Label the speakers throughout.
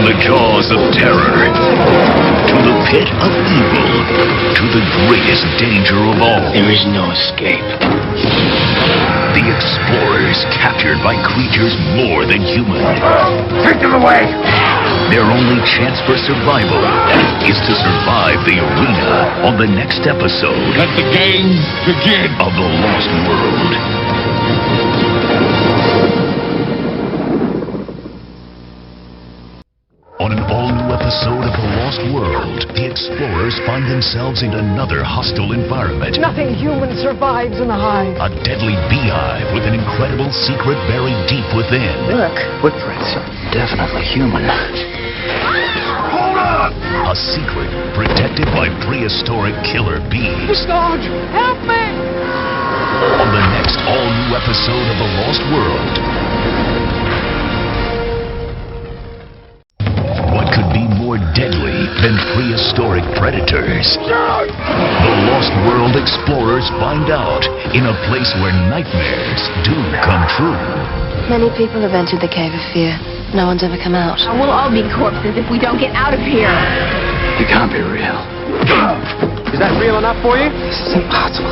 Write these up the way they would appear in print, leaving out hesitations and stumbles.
Speaker 1: the jaws of terror, to the pit of evil, to the greatest danger of all.
Speaker 2: There is no escape.
Speaker 1: The explorers captured by creatures more than human.
Speaker 3: Take them away!
Speaker 1: Their only chance for survival is to survive the arena on the next episode.
Speaker 3: Let the game begin!
Speaker 1: Of The Lost World. On an all-new episode of The Lost World, the explorers find themselves in another hostile environment.
Speaker 4: Nothing human survives in the hive.
Speaker 1: A deadly beehive with an incredible secret buried deep within.
Speaker 2: Look, footprints. Definitely human.
Speaker 1: Hold on! A secret protected by prehistoric killer bees.
Speaker 4: Sarge, help me!
Speaker 1: On the next all-new episode of The Lost World. What could be more deadly than prehistoric predators? The Lost World explorers find out in a place where nightmares do come true.
Speaker 5: Many people have entered the Cave of Fear. No one's ever come out.
Speaker 6: We'll all be corpses if we don't get out of here.
Speaker 2: It can't be real.
Speaker 3: Is that real enough for you?
Speaker 2: This is impossible.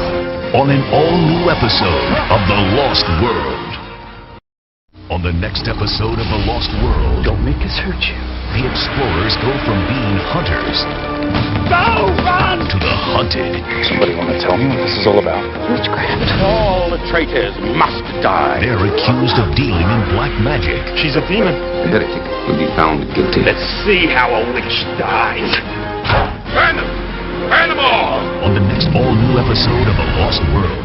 Speaker 1: On an all-new episode of The Lost World. On the next episode of The Lost World,
Speaker 2: Don't make us hurt you.
Speaker 1: the explorers go from being hunters
Speaker 3: Go! Run!
Speaker 1: to the hunted.
Speaker 7: Somebody want to tell me what this is all about?
Speaker 5: Witchcraft.
Speaker 3: All the traitors must die.
Speaker 1: They're accused of dealing in black magic.
Speaker 3: She's a demon.
Speaker 7: The heretic will be found guilty.
Speaker 3: Let's see how a witch dies. Burn them! Burn them all!
Speaker 1: On the next all-new episode of The Lost World.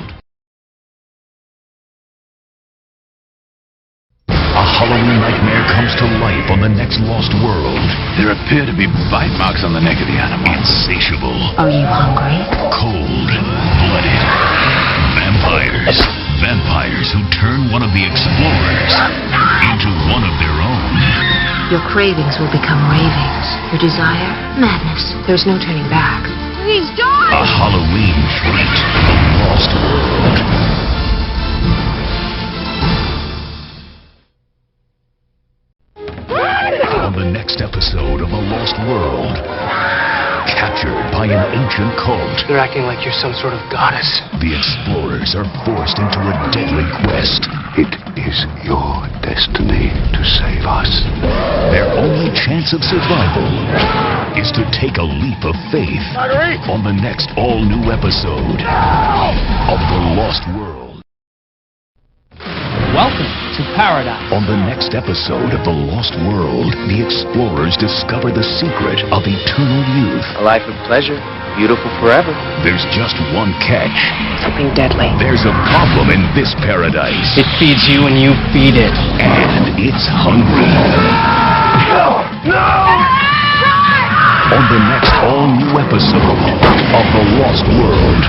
Speaker 1: A Halloween nightmare comes to life on the next Lost World.
Speaker 7: There appear to be bite marks on the neck of the animal.
Speaker 1: Insatiable,
Speaker 5: Are you hungry?
Speaker 1: cold-blooded vampires. Vampires who turn one of the explorers into one of their own.
Speaker 5: Your cravings will become ravings. Your desire, madness. There's no turning back.
Speaker 6: Please die!
Speaker 1: A Halloween treat. The Lost World. On the next episode of The Lost World, captured by an ancient cult,
Speaker 2: You're acting like you're some sort of goddess.
Speaker 1: the explorers are forced into a deadly quest.
Speaker 7: It is your destiny to save us.
Speaker 1: Their only chance of survival is to take a leap of faith on the next all-new episode of The Lost World.
Speaker 8: Welcome to paradise.
Speaker 1: On the next episode of The Lost World, the explorers discover the secret of eternal youth.
Speaker 2: A life of pleasure, beautiful forever.
Speaker 1: There's just one catch.
Speaker 5: Something deadly.
Speaker 1: There's a problem in this paradise,
Speaker 8: It feeds you and you feed it.
Speaker 1: and it's hungry.
Speaker 3: No!
Speaker 1: On the next all-new episode of The Lost World.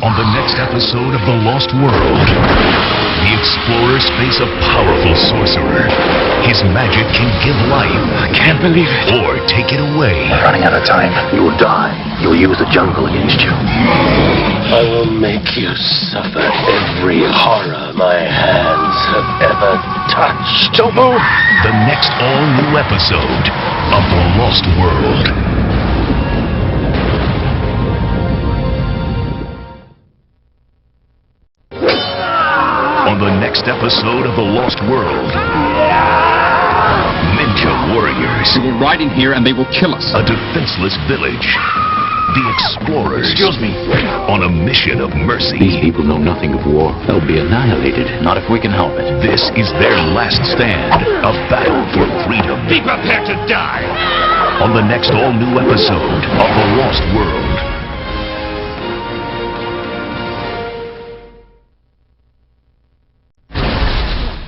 Speaker 1: On the next episode of The Lost World, the explorers face a powerful sorcerer. His magic can give life.
Speaker 2: I can't believe it.
Speaker 1: Or take it away.
Speaker 7: Running out of time. You will die. You will use the jungle against you.
Speaker 2: I will make you suffer every horror my hands have ever touched. Don't move!
Speaker 1: The next all-new episode of The Lost World. On the next episode of The Lost World, ninja warriors,
Speaker 7: We're riding here and they will kill us.
Speaker 1: a defenseless village, the explorers,
Speaker 7: Excuse me.
Speaker 1: on a mission of mercy.
Speaker 7: These people know nothing of war. They'll be annihilated. Not if we can help it.
Speaker 1: This is their last stand, a battle for freedom.
Speaker 3: Be prepared to die!
Speaker 1: On the next all-new episode of The Lost World.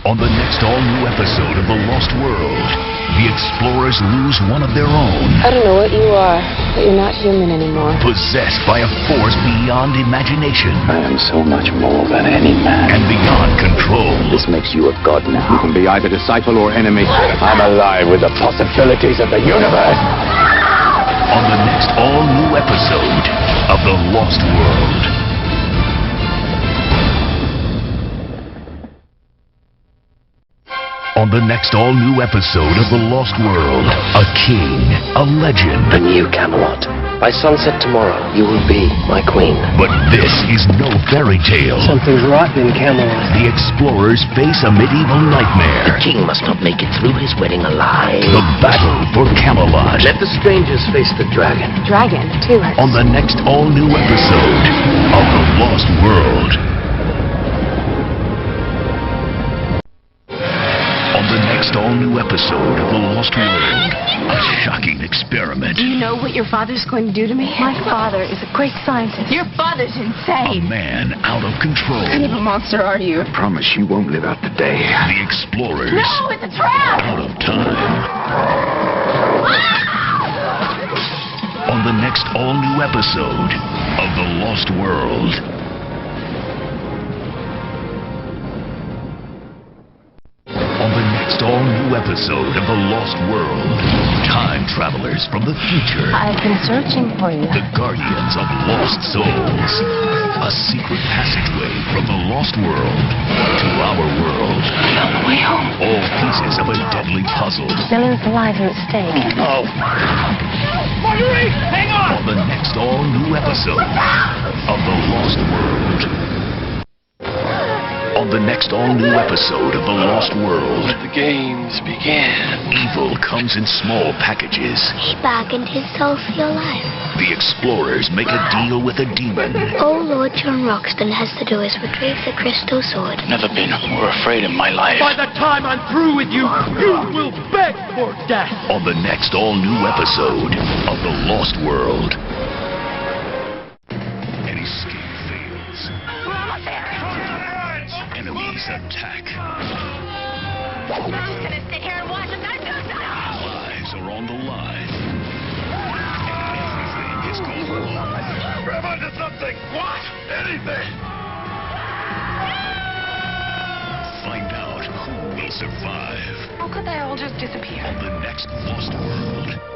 Speaker 1: On the next all-new episode of The Lost World, the explorers lose one of their own,
Speaker 5: I don't know what you are, but you're not human anymore.
Speaker 1: possessed by a force beyond imagination
Speaker 7: I am so much more than any man.
Speaker 1: and beyond control.
Speaker 7: This makes you a god now. You can be either disciple or enemy. I'm alive with the possibilities of the universe.
Speaker 1: On the next all-new episode of The Lost World. On the next all-new episode of The Lost World, a king, a legend.
Speaker 2: A new Camelot. By sunset tomorrow, you will be my queen.
Speaker 1: But this is no fairy tale.
Speaker 8: Something's rotten in Camelot.
Speaker 1: The explorers face a medieval nightmare.
Speaker 2: The king must not make it through his wedding alive.
Speaker 1: The battle for Camelot.
Speaker 2: Let the strangers face the dragon.
Speaker 5: Dragon, too.
Speaker 1: On the next all-new episode of The Lost World. On the next all-new episode of The Lost World, a shocking experiment.
Speaker 6: Do you know what your father's going to do to me?
Speaker 5: My father is a great scientist.
Speaker 6: Your father's
Speaker 1: A
Speaker 6: insane.
Speaker 1: man out of control.
Speaker 6: What kind of a monster are you?
Speaker 3: Promise you won't live out the day.
Speaker 1: The explorers
Speaker 6: No, it's a trap!
Speaker 1: out of time. On the next all-new episode of The Lost World. On the next all-new episode of The Lost World, time travelers from the future.
Speaker 5: I've been searching for you.
Speaker 1: The guardians of lost souls. A secret passageway from the lost world to our world.
Speaker 5: On the way home.
Speaker 1: All pieces of a deadly puzzle.
Speaker 5: Millions of lives are at stake.
Speaker 3: Marguerite, hang on!
Speaker 1: On the next all-new episode of The Lost World. On the next all-new episode of The Lost World.
Speaker 2: The games begin.
Speaker 1: Evil comes in small packages.
Speaker 9: He bargained his soul for your life.
Speaker 1: The explorers make a deal with a demon.
Speaker 9: All Lord John Roxton has to do is retrieve the crystal sword.
Speaker 7: Never been more afraid in my life.
Speaker 3: By the time I'm through with you, you will beg for death.
Speaker 1: On the next all-new episode of The Lost World. An escape fails. Enemies attack.
Speaker 6: I'm gonna sit here and watch as I do something.
Speaker 1: Lives are on the line. And everything is going wrong.
Speaker 3: Grab onto something. What? Anything.
Speaker 1: Find out who will survive
Speaker 6: How could they all just disappear?
Speaker 1: on the next Lost World.